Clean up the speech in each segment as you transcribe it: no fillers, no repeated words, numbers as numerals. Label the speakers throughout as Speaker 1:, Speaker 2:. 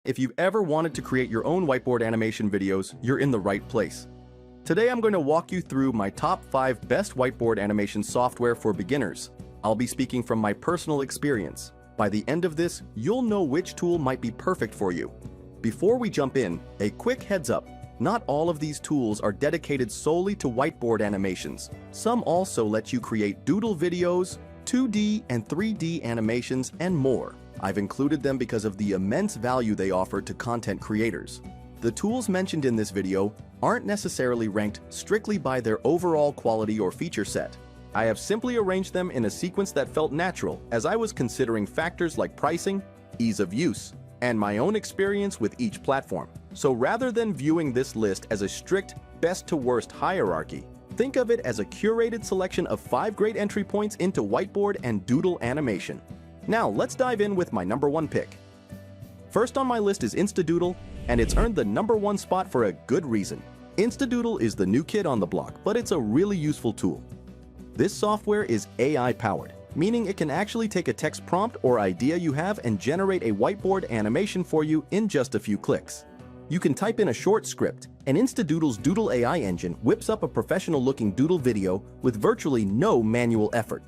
Speaker 1: If you've ever wanted to create your own whiteboard animation videos, you're in the right place. Today I'm going to walk you through my top 5 best whiteboard animation software for beginners. I'll be speaking from my personal experience. By the end of this, you'll know which tool might be perfect for you. Before we jump in, a quick heads up. Not all of these tools are dedicated solely to whiteboard animations. Some also let you create doodle videos, 2D and 3D animations, and more. I've included them because of the immense value they offer to content creators. The tools mentioned in this video aren't necessarily ranked strictly by their overall quality or feature set. I have simply arranged them in a sequence that felt natural as I was considering factors like pricing, ease of use, and my own experience with each platform. So rather than viewing this list as a strict best to worst hierarchy, think of it as a curated selection of 5 great entry points into whiteboard and doodle animation. Now let's dive in with my number 1 pick. First on my list is InstaDoodle, and it's earned the number 1 spot for a good reason. InstaDoodle is the new kid on the block, but it's a really useful tool. This software is AI powered, meaning it can actually take a text prompt or idea you have and generate a whiteboard animation for you in just a few clicks. You can type in a short script, and InstaDoodle's Doodle AI engine whips up a professional-looking doodle video with virtually no manual effort.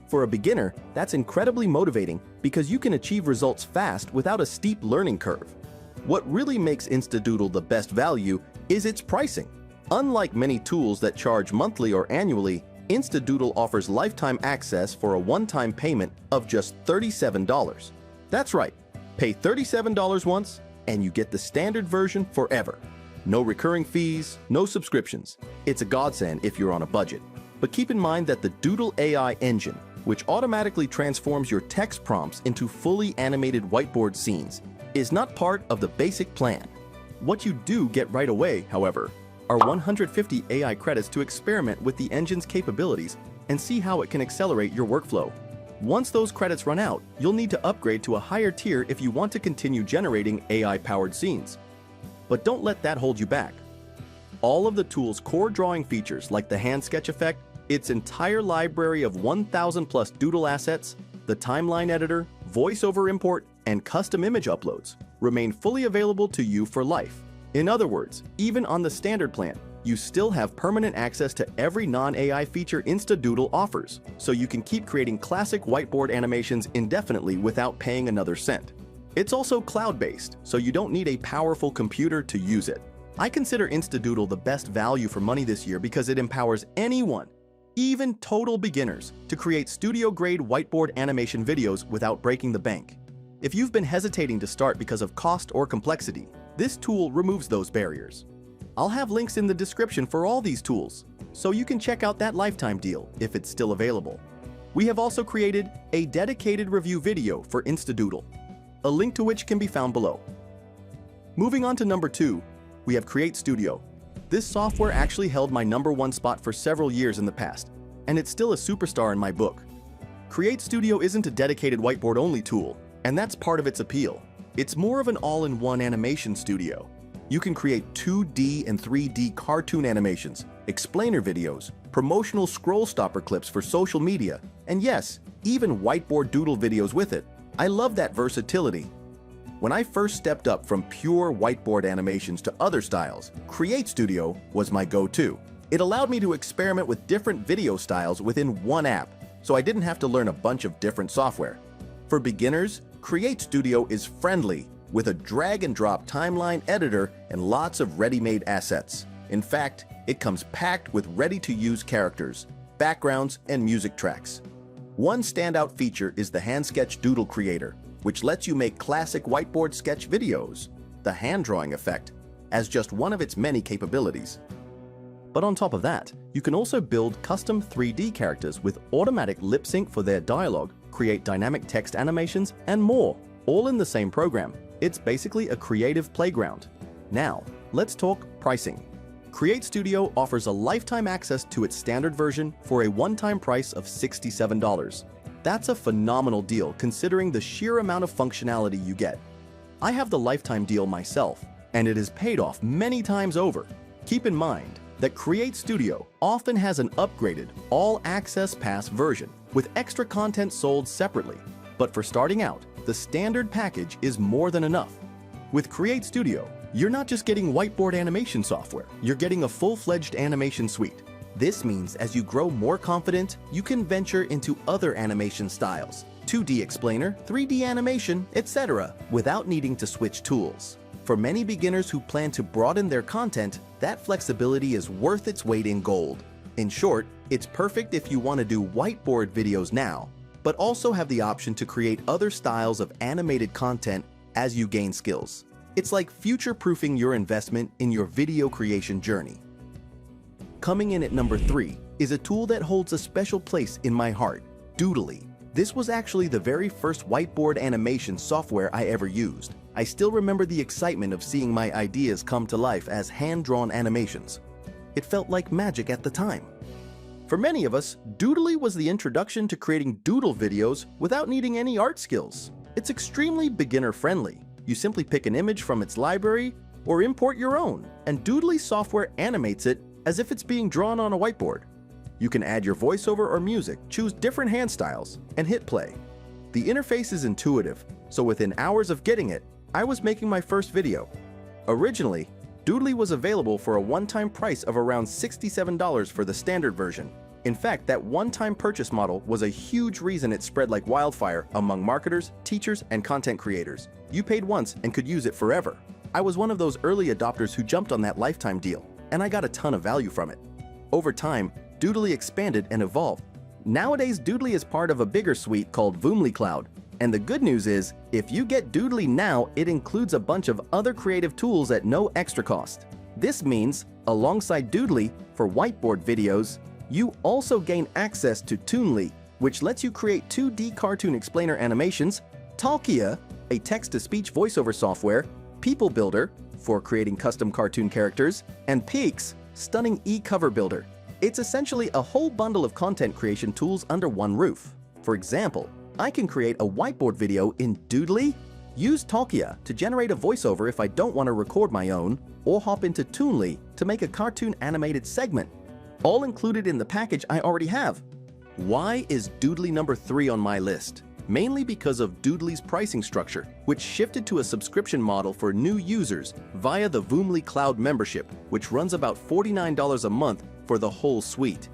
Speaker 1: For a beginner, that's incredibly motivating because you can achieve results fast without a steep learning curve. What really makes InstaDoodle the best value is its pricing. Unlike many tools that charge monthly or annually, InstaDoodle offers lifetime access for a one-time payment of just $37. That's right, pay $37 once and you get the standard version forever. No recurring fees, no subscriptions. It's a godsend if you're on a budget. But keep in mind that the Doodle AI engine, which automatically transforms your text prompts into fully animated whiteboard scenes, is not part of the basic plan. What you do get right away, however, are 150 AI credits to experiment with the engine's capabilities and see how it can accelerate your workflow. Once those credits run out, you'll need to upgrade to a higher tier if you want to continue generating AI-powered scenes. But don't let that hold you back. All of the tool's core drawing features like the hand sketch effect, its entire library of 1,000 plus doodle assets, the timeline editor, voiceover import, and custom image uploads remain fully available to you for life. In other words, even on the standard plan, you still have permanent access to every non-AI feature InstaDoodle offers, so you can keep creating classic whiteboard animations indefinitely without paying another cent. It's also cloud-based, so you don't need a powerful computer to use it. I consider InstaDoodle the best value for money this year because it empowers anyone, even total beginners, to create studio-grade whiteboard animation videos without breaking the bank. If you've been hesitating to start because of cost or complexity, this tool removes those barriers. I'll have links in the description for all these tools, so you can check out that lifetime deal if it's still available. We have also created a dedicated review video for InstaDoodle, a link to which can be found below. Moving on to number 2, we have Create Studio. This software actually held my number 1 spot for several years in the past, and it's still a superstar in my book. Create Studio isn't a dedicated whiteboard-only tool, and that's part of its appeal. It's more of an all-in-one animation studio. You can create 2D and 3D cartoon animations, explainer videos, promotional scroll stopper clips for social media, and yes, even whiteboard doodle videos with it. I love that versatility. When I first stepped up from pure whiteboard animations to other styles, Create Studio was my go-to. It allowed me to experiment with different video styles within one app, so I didn't have to learn a bunch of different software. For beginners, Create Studio is friendly, with a drag-and-drop timeline editor and lots of ready-made assets. In fact, it comes packed with ready-to-use characters, backgrounds, and music tracks. One standout feature is the Hand Sketch Doodle Creator, which lets you make classic whiteboard sketch videos, the hand drawing effect, as just one of its many capabilities. But on top of that, you can also build custom 3D characters with automatic lip sync for their dialogue, create dynamic text animations, and more, all in the same program. It's basically a creative playground. Now, let's talk pricing. Create Studio offers a lifetime access to its standard version for a one-time price of $67. That's a phenomenal deal considering the sheer amount of functionality you get. I have the lifetime deal myself, and it has paid off many times over. Keep in mind, that Create Studio often has an upgraded, all-access pass version with extra content sold separately. But for starting out, the standard package is more than enough. With Create Studio, you're not just getting whiteboard animation software, you're getting a full-fledged animation suite. This means as you grow more confident, you can venture into other animation styles, 2D explainer, 3D animation, etc., without needing to switch tools. For many beginners who plan to broaden their content, that flexibility is worth its weight in gold. In short, it's perfect if you want to do whiteboard videos now, but also have the option to create other styles of animated content as you gain skills. It's like future-proofing your investment in your video creation journey. Coming in at number 3 is a tool that holds a special place in my heart, Doodley. This was actually the very first whiteboard animation software I ever used. I still remember the excitement of seeing my ideas come to life as hand-drawn animations. It felt like magic at the time. For many of us, Doodley was the introduction to creating doodle videos without needing any art skills. It's extremely beginner-friendly. You simply pick an image from its library or import your own, and Doodley software animates it as if it's being drawn on a whiteboard. You can add your voiceover or music, choose different hand styles, and hit play. The interface is intuitive, so within hours of getting it, I was making my first video. Originally, Doodley was available for a one-time price of around $67 for the standard version. In fact, that one-time purchase model was a huge reason it spread like wildfire among marketers, teachers, and content creators. You paid once and could use it forever. I was one of those early adopters who jumped on that lifetime deal, and I got a ton of value from it. Over time, Doodley expanded and evolved. Nowadays, Doodley is part of a bigger suite called Doodley Cloud. And the good news is, if you get Doodley now, it includes a bunch of other creative tools at no extra cost. This means, alongside Doodley, for whiteboard videos, you also gain access to Doodley, which lets you create 2D cartoon explainer animations, Talkia, a text-to-speech voiceover software, People Builder, for creating custom cartoon characters, and Peaks, stunning e-cover builder. It's essentially a whole bundle of content creation tools under one roof. For example, I can create a whiteboard video in Doodley, use Talkia to generate a voiceover if I don't want to record my own, or hop into Doodley to make a cartoon animated segment, all included in the package I already have. Why is Doodley number 3 on my list? Mainly because of Doodley's pricing structure, which shifted to a subscription model for new users via the Doodley Cloud membership, which runs about $49 a month for the whole suite.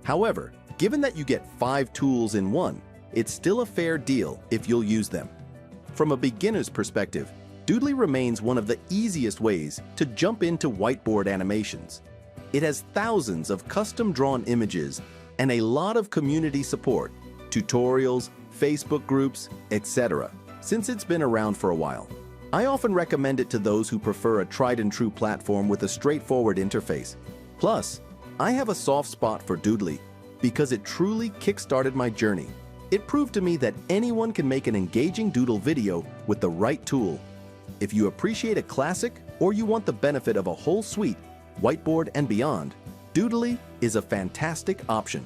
Speaker 1: However, given that you get 5 tools in one, it's still a fair deal if you'll use them. From a beginner's perspective, Doodley remains one of the easiest ways to jump into whiteboard animations. It has thousands of custom-drawn images and a lot of community support, tutorials, Facebook groups, etc. since it's been around for a while. I often recommend it to those who prefer a tried-and-true platform with a straightforward interface. Plus, I have a soft spot for Doodley because it truly kick-started my journey. It proved to me that anyone can make an engaging doodle video with the right tool. If you appreciate a classic or you want the benefit of a whole suite, whiteboard and beyond, Doodley is a fantastic option.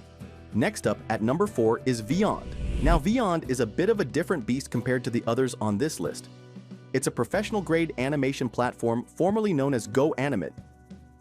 Speaker 1: Next up at number 4 is Vion. Now Vion is a bit of a different beast compared to the others on this list. It's a professional-grade animation platform formerly known as GoAnimate.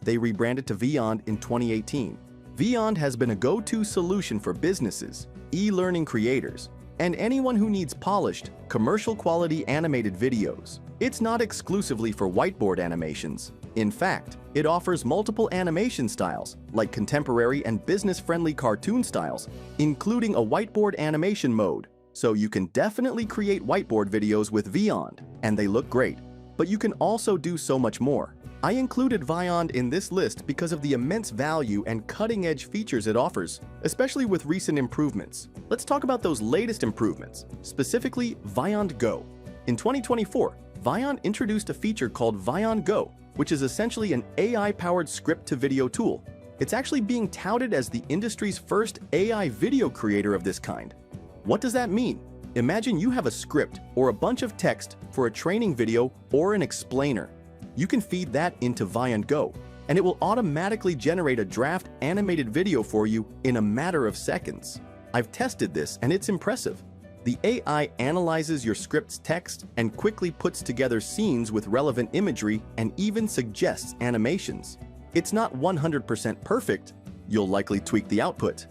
Speaker 1: They rebranded to Vion in 2018. Vion has been a go-to solution for businesses, e-learning creators, and anyone who needs polished, commercial-quality animated videos. It's not exclusively for whiteboard animations. In fact, it offers multiple animation styles, like contemporary and business-friendly cartoon styles, including a whiteboard animation mode. So you can definitely create whiteboard videos with Vion, and they look great. But you can also do so much more. I included Vion in this list because of the immense value and cutting-edge features it offers, especially with recent improvements. Let's talk about those latest improvements, specifically Vion Go. In 2024, Vion introduced a feature called Vion Go, which is essentially an AI-powered script-to-video tool. It's actually being touted as the industry's first AI video creator of this kind. What does that mean? Imagine you have a script or a bunch of text for a training video or an explainer. You can feed that into Vion Go, and it will automatically generate a draft animated video for you in a matter of seconds. I've tested this, and it's impressive. The AI analyzes your script's text and quickly puts together scenes with relevant imagery and even suggests animations. It's not 100% perfect, you'll likely tweak the output,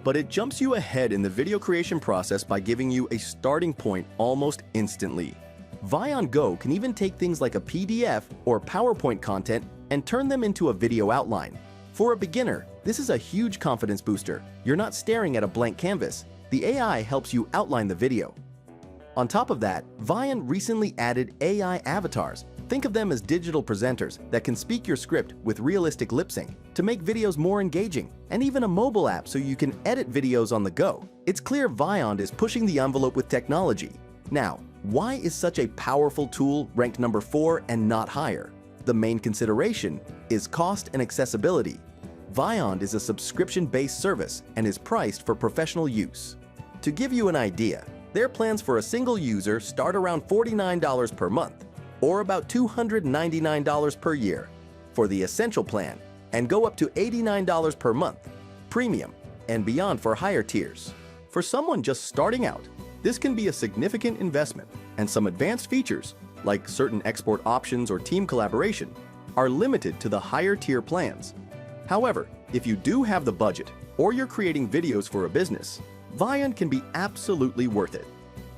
Speaker 1: but it jumps you ahead in the video creation process by giving you a starting point almost instantly. Vion Go can even take things like a PDF or PowerPoint content and turn them into a video outline. For a beginner, this is a huge confidence booster. You're not staring at a blank canvas. The AI helps you outline the video. On top of that, Vion recently added AI avatars. Think of them as digital presenters that can speak your script with realistic lip sync to make videos more engaging, and even a mobile app so you can edit videos on the go. It's clear Vion is pushing the envelope with technology. Now, why is such a powerful tool ranked number 4 and not higher? The main consideration is cost and accessibility. Vion is a subscription-based service and is priced for professional use. To give you an idea, their plans for a single user start around $49 per month, or about $299 per year for the Essential plan, and go up to $89 per month, Premium, and beyond for higher tiers. For someone just starting out, this can be a significant investment, and some advanced features, like certain export options or team collaboration, are limited to the higher tier plans. However, if you do have the budget, or you're creating videos for a business, Vion can be absolutely worth it.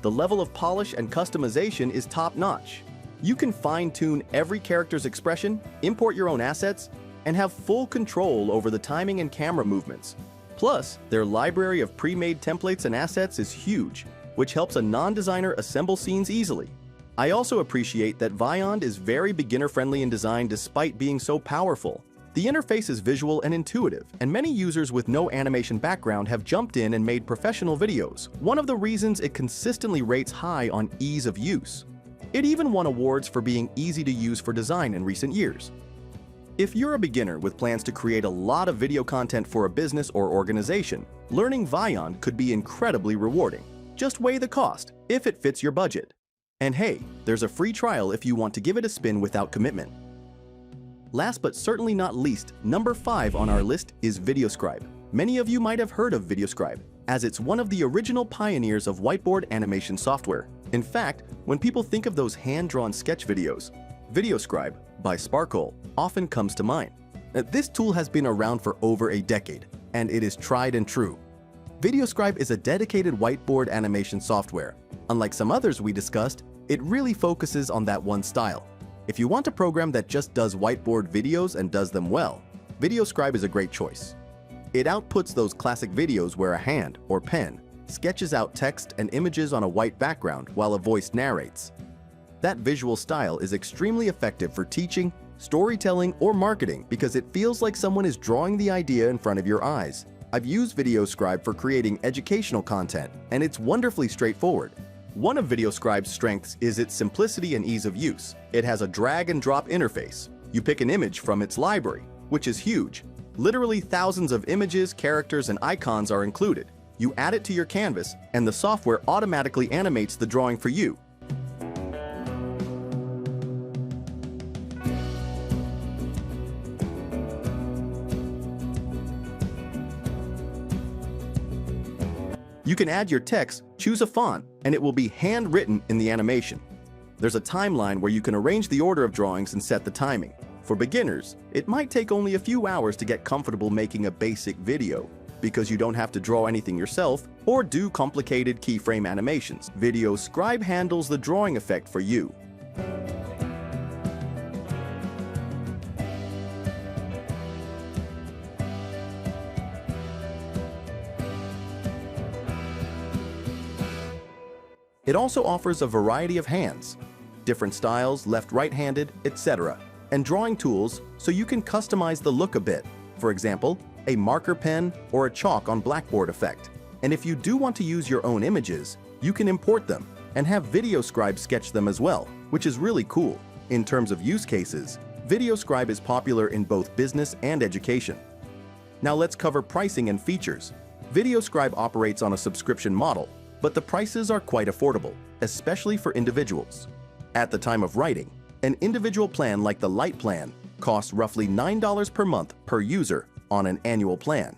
Speaker 1: The level of polish and customization is top-notch. You can fine-tune every character's expression, import your own assets, and have full control over the timing and camera movements. Plus, their library of pre-made templates and assets is huge, which helps a non-designer assemble scenes easily. I also appreciate that Vion is very beginner-friendly in design despite being so powerful. The interface is visual and intuitive, and many users with no animation background have jumped in and made professional videos, one of the reasons it consistently rates high on ease of use. It even won awards for being easy to use for design in recent years. If you're a beginner with plans to create a lot of video content for a business or organization, learning Vion could be incredibly rewarding. Just weigh the cost, if it fits your budget. And hey, there's a free trial if you want to give it a spin without commitment. Last but certainly not least, number 5 on our list is Videocribe. Many of you might have heard of Videocribe, as it's one of the original pioneers of whiteboard animation software. In fact, when people think of those hand-drawn sketch videos, Videocribe by Sparkle often comes to mind. This tool has been around for over a decade, and it is tried and true. Videocribe is a dedicated whiteboard animation software. Unlike some others we discussed, it really focuses on that one style. If you want a program that just does whiteboard videos and does them well, Videocribe is a great choice. It outputs those classic videos where a hand or pen sketches out text and images on a white background while a voice narrates. That visual style is extremely effective for teaching, storytelling, or marketing because it feels like someone is drawing the idea in front of your eyes. I've used Videocribe for creating educational content, and it's wonderfully straightforward. One of Videocribe's strengths is its simplicity and ease of use. It has a drag-and-drop interface. You pick an image from its library, which is huge. Literally thousands of images, characters, and icons are included. You add it to your canvas, and the software automatically animates the drawing for you. You can add your text, choose a font, and it will be handwritten in the animation. There's a timeline where you can arrange the order of drawings and set the timing. For beginners, it might take only a few hours to get comfortable making a basic video, because you don't have to draw anything yourself or do complicated keyframe animations. Videocribe handles the drawing effect for you. It also offers a variety of hands, different styles, left-right-handed, etc., and drawing tools so you can customize the look a bit. For example, a marker pen or a chalk on blackboard effect. And if you do want to use your own images, you can import them and have Videocribe sketch them as well, which is really cool. In terms of use cases, Videocribe is popular in both business and education. Now let's cover pricing and features. Videocribe operates on a subscription model, but the prices are quite affordable, especially for individuals. At the time of writing, an individual plan like the Lite plan costs roughly $9 per month per user on an annual plan.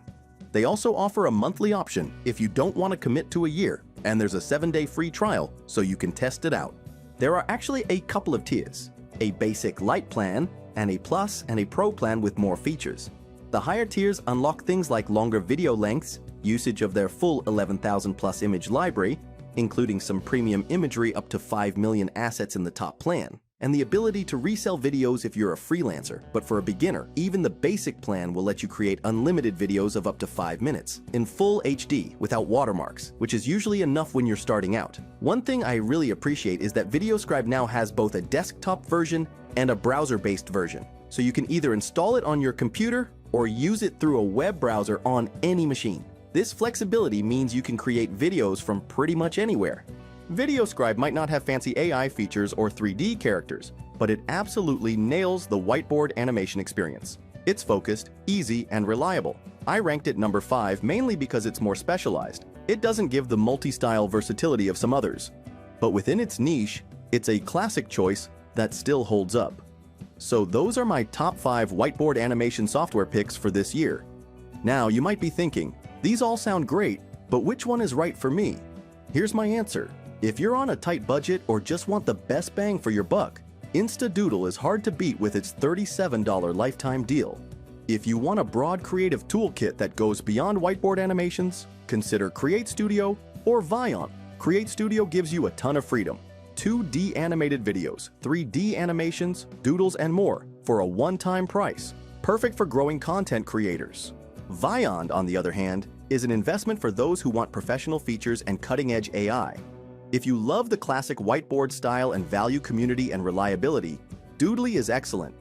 Speaker 1: They also offer a monthly option if you don't want to commit to a year, and there's a 7-day free trial so you can test it out. There are actually a couple of tiers, a basic Lite plan and a Plus and a Pro plan with more features. The higher tiers unlock things like longer video lengths, usage of their full 11,000 plus image library, including some premium imagery up to 5 million assets in the top plan, and the ability to resell videos if you're a freelancer. But for a beginner, even the basic plan will let you create unlimited videos of up to 5 minutes in full HD without watermarks, which is usually enough when you're starting out. One thing I really appreciate is that Videoscribe now has both a desktop version and a browser-based version, so you can either install it on your computer or use it through a web browser on any machine. This flexibility means you can create videos from pretty much anywhere. Videoscribe might not have fancy AI features or 3D characters, but it absolutely nails the whiteboard animation experience. It's focused, easy, and reliable. I ranked it number 5 mainly because it's more specialized. It doesn't give the multi-style versatility of some others, but within its niche, it's a classic choice that still holds up. So those are my top 5 whiteboard animation software picks for this year. Now you might be thinking, these all sound great, but which one is right for me? Here's my answer. If you're on a tight budget or just want the best bang for your buck, InstaDoodle is hard to beat with its $37 lifetime deal. If you want a broad creative toolkit that goes beyond whiteboard animations, consider Create Studio or Vion. Create Studio gives you a ton of freedom. 2D animated videos, 3D animations, doodles, and more for a one-time price. Perfect for growing content creators. Vion, on the other hand, is an investment for those who want professional features and cutting-edge AI. If you love the classic whiteboard style and value community and reliability, Doodley is excellent.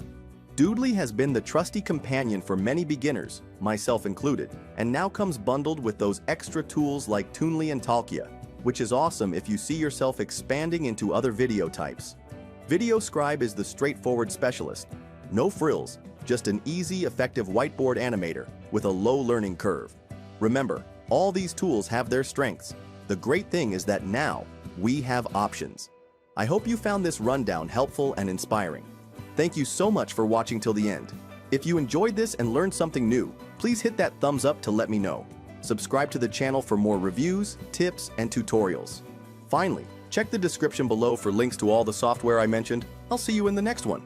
Speaker 1: Doodley has been the trusty companion for many beginners, myself included, and now comes bundled with those extra tools like Toonly and Talkia, which is awesome if you see yourself expanding into other video types. Videoscribe is the straightforward specialist. No frills, just an easy, effective whiteboard animator with a low learning curve. Remember, all these tools have their strengths. The great thing is that now we have options. I hope you found this rundown helpful and inspiring. Thank you so much for watching till the end. If you enjoyed this and learned something new, please hit that thumbs up to let me know. Subscribe to the channel for more reviews, tips, and tutorials. Finally, check the description below for links to all the software I mentioned. I'll see you in the next one.